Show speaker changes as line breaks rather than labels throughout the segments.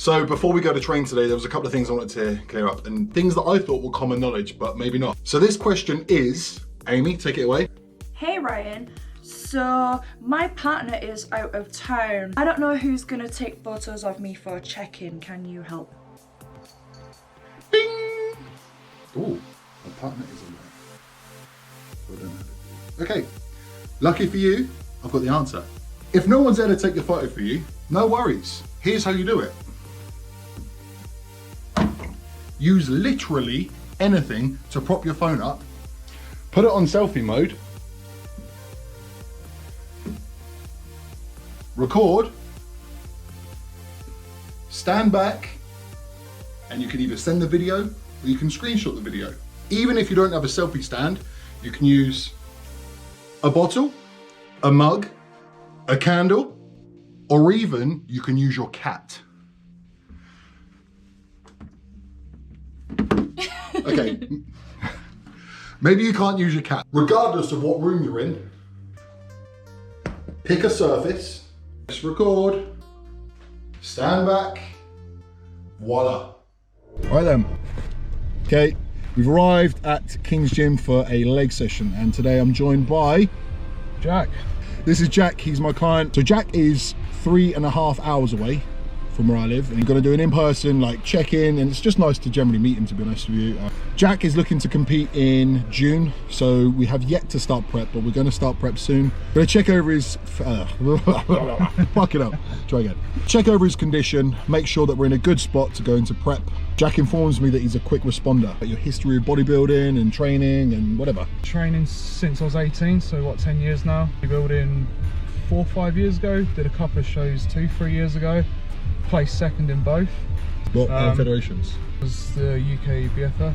So before we go to train today, there was a couple of things I wanted to clear up and things that I thought were common knowledge, but maybe not. So this question is, Amy, take it away.
Hey Ryan, so my partner is out of town. I don't know who's gonna take photos of me for a check-in. Can you help?
Bing! Ooh, my partner is in there. So I don't have it. Okay, lucky for you, I've got the answer. If no one's there to take the photo for you, no worries. Here's how you do it. Use literally anything to prop your phone up, put it on selfie mode, record, stand back, and you can either send the video or you can screenshot the video. Even if you don't have a selfie stand, you can use a bottle, a mug, a candle, or even you can use your cat. Okay, maybe you can't use your cat. Regardless of what room you're in, pick a surface, just record, stand back, voila. Right then, okay, we've arrived at King's Gym for a leg session, and today I'm joined by Jack. This is Jack, he's my client. So Jack is 3.5 hours away from where I live, and he's gonna do an in-person like check-in, and it's just nice to generally meet him, to be honest with you. Jack is looking to compete in June, so we have yet to start prep, but we're gonna start prep soon. Gonna check over his, fuck it up, try again. Check over his condition, make sure that we're in a good spot to go into prep. Jack informs me that he's a quick responder. Your history of bodybuilding and training and whatever.
Training since I was 18, so what, 10 years now. Bodybuilding 4 or 5 years ago, did a couple of shows 2-3 years ago. Placed second in both.
What federations?
It was the UK BFF,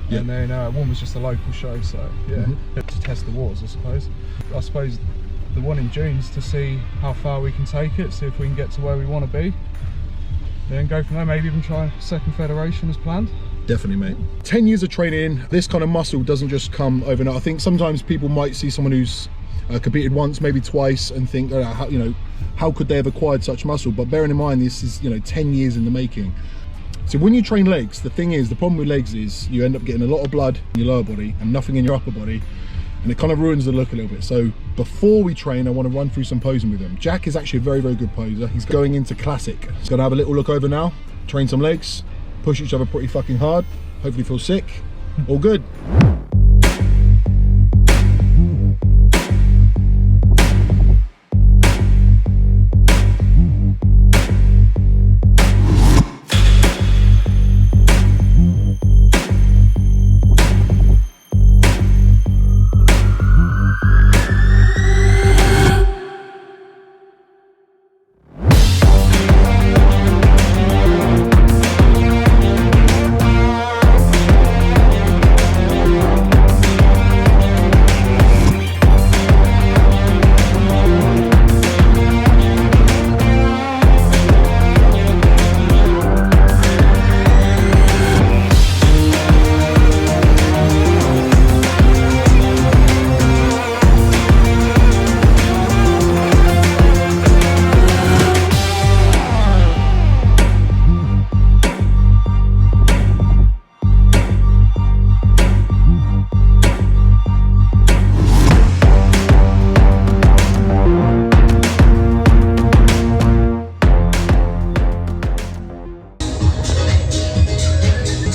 Yep.
and then one was just a local show, so yeah, to test the waters, I suppose. I suppose the one in June's to see how far we can take it, see if we can get to where we want to be, then go from there, maybe even try a second federation as planned.
Definitely, mate. 10 years of training, this kind of muscle doesn't just come overnight. I think sometimes people might see someone who's competed once, maybe twice, and think, oh, how could they have acquired such muscle? But bearing in mind, this is 10 years in the making. So when you train legs, the thing is, the problem with legs is you end up getting a lot of blood in your lower body and nothing in your upper body, and it kind of ruins the look a little bit. So before we train, I want to run through some posing with him. Jack is actually a very, very good poser. He's going into classic. He's going to have a little look over now, train some legs, push each other pretty fucking hard, hopefully feel sick, all good.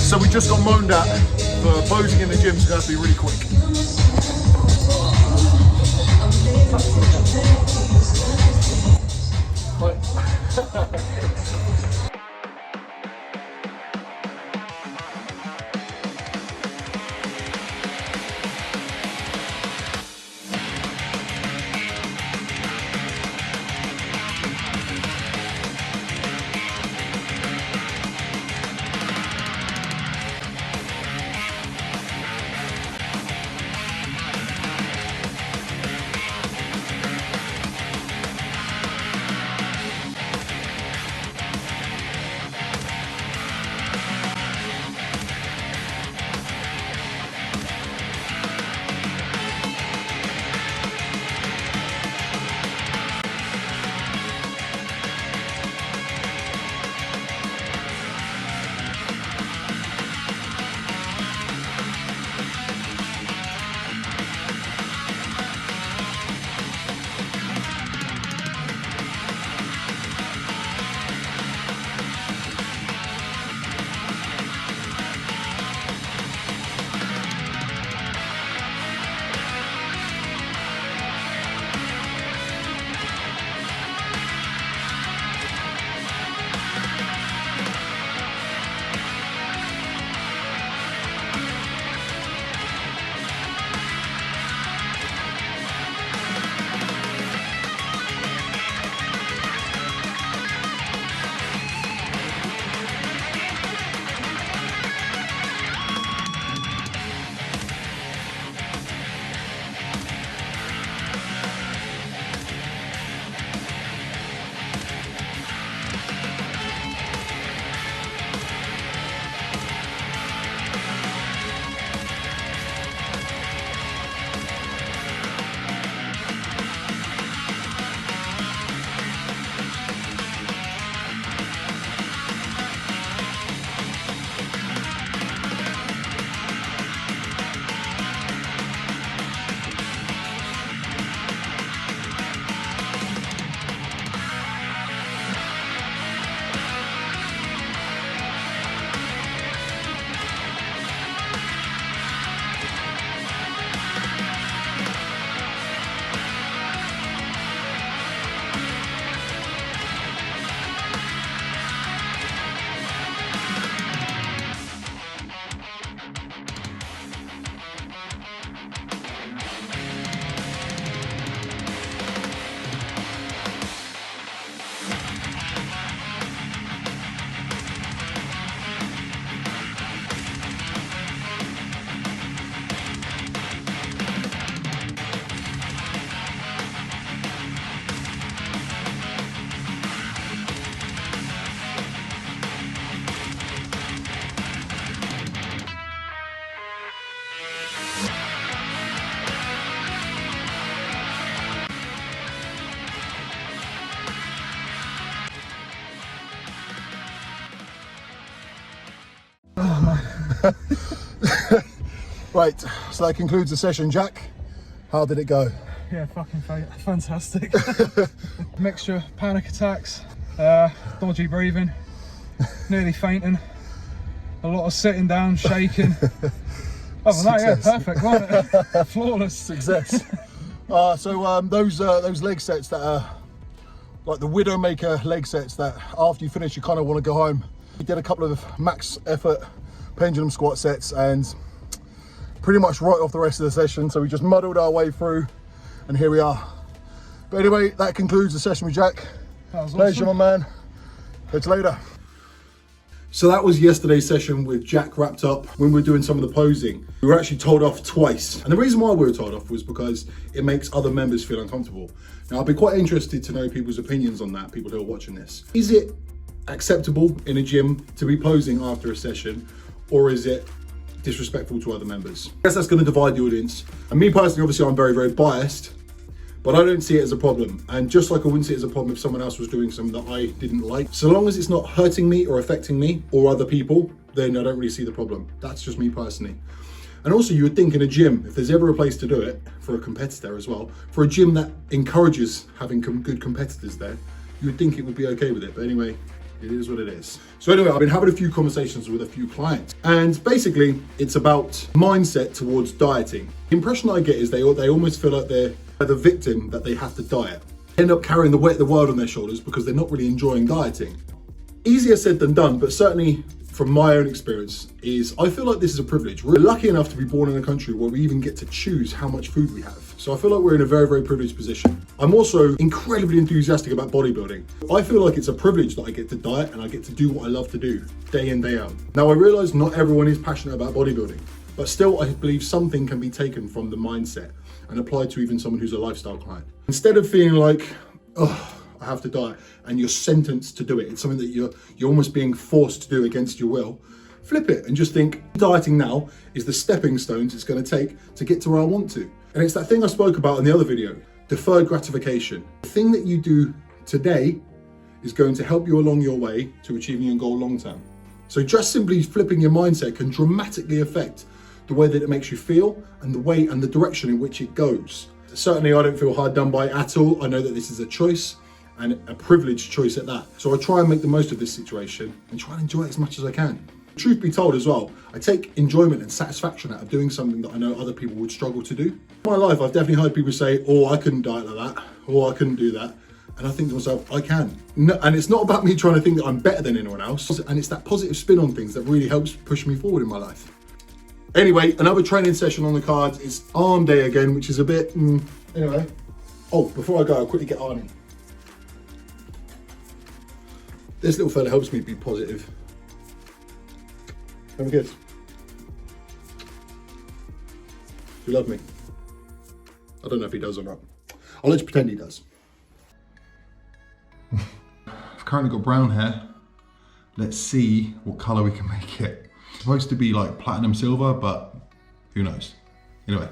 So we just got moaned at for posing in the gym, so it has to be really quick. Right, so that concludes the session, Jack. How did it go?
Yeah, fucking fantastic. Mixture of panic attacks, dodgy breathing, nearly fainting, a lot of sitting down, shaking. Other than that, yeah, perfect, wasn't it? Flawless.
Success. So those leg sets that are like the Widowmaker leg sets that after you finish you kind of want to go home. We did a couple of max effort pendulum squat sets and pretty much right off the rest of the session. So we just muddled our way through and here we are. But anyway, that concludes the session with Jack.
That was
Pleasure,
awesome.
my man. Catch you later. So that was yesterday's session with Jack wrapped up. When we were doing some of the posing, we were actually told off twice. And the reason why we were told off was because it makes other members feel uncomfortable. Now, I'd be quite interested to know people's opinions on that, people who are watching this. Is it acceptable in a gym to be posing after a session, or is it disrespectful to other members? I guess that's going to divide the audience. And me personally, obviously, I'm very, very biased, but I don't see it as a problem. And just like I wouldn't see it as a problem if someone else was doing something that I didn't like, so long as it's not hurting me or affecting me or other people, then I don't really see the problem. That's just me personally. And also you would think in a gym, if there's ever a place to do it, for a competitor as well, for a gym that encourages having good competitors there, you would think it would be okay with it. But anyway, it is what it is. So anyway, I've been having a few conversations with a few clients, and basically it's about mindset towards dieting. The impression that I get is they almost feel like they're the victim that they have to diet. They end up carrying the weight of the world on their shoulders because they're not really enjoying dieting. Easier said than done, but certainly from my own experience is I feel like this is a privilege. We're lucky enough to be born in a country where we even get to choose how much food we have. So I feel like we're in a very, very privileged position. I'm also incredibly enthusiastic about bodybuilding. I feel like it's a privilege that I get to diet and I get to do what I love to do day in, day out. Now I realize not everyone is passionate about bodybuilding, but still I believe something can be taken from the mindset and applied to even someone who's a lifestyle client. Instead of feeling like, oh, I have to diet, and you're sentenced to do it. It's something that you're almost being forced to do against your will. Flip it and just think, dieting now is the stepping stones it's going to take to get to where I want to. And it's that thing I spoke about in the other video, deferred gratification. The thing that you do today is going to help you along your way to achieving your goal long term. So just simply flipping your mindset can dramatically affect the way that it makes you feel and the way and the direction in which it goes. Certainly I don't feel hard done by at all. I know that this is a choice, and a privileged choice at that. So I try and make the most of this situation and try and enjoy it as much as I can. Truth be told as well, I take enjoyment and satisfaction out of doing something that I know other people would struggle to do. In my life, I've definitely heard people say, oh, I couldn't diet like that, or I couldn't do that. And I think to myself, I can. No, and it's not about me trying to think that I'm better than anyone else. And it's that positive spin on things that really helps push me forward in my life. Anyway, another training session on the cards. It's arm day again, which is a bit, anyway. Oh, before I go, I'll quickly get Arnie. This little fella helps me be positive. Have a kiss. You love me. I don't know if he does or not. I'll let you pretend he does. I've currently got brown hair. Let's see what colour we can make it. It's supposed to be like platinum silver, but who knows? Anyway.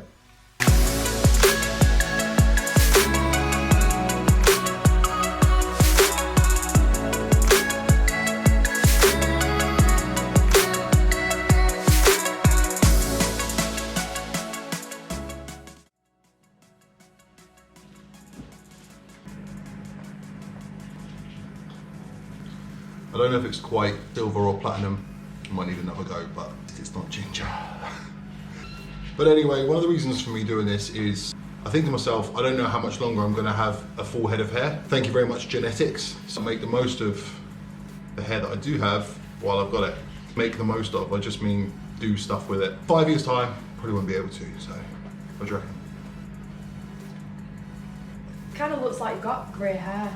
I don't know if it's quite silver or platinum. I might need another go, but it's not ginger. But anyway, one of the reasons for me doing this is I think to myself, I don't know how much longer I'm gonna have a full head of hair. Thank you very much, genetics. So make the most of the hair that I do have while I've got it. Make the most of, I just mean do stuff with it. 5 years time, probably won't be able to, so what do you reckon?
Kind of looks like you've got grey hair.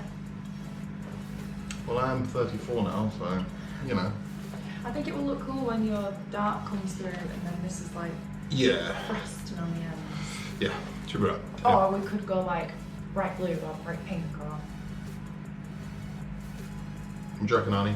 Well, I am 34 now, so, you know.
I think it will look cool when your dark comes through and then this is like frosting on the ends.
Yeah, true that.
Yeah. Or we could go like bright blue or bright pink or...
What do you reckon, Arnie?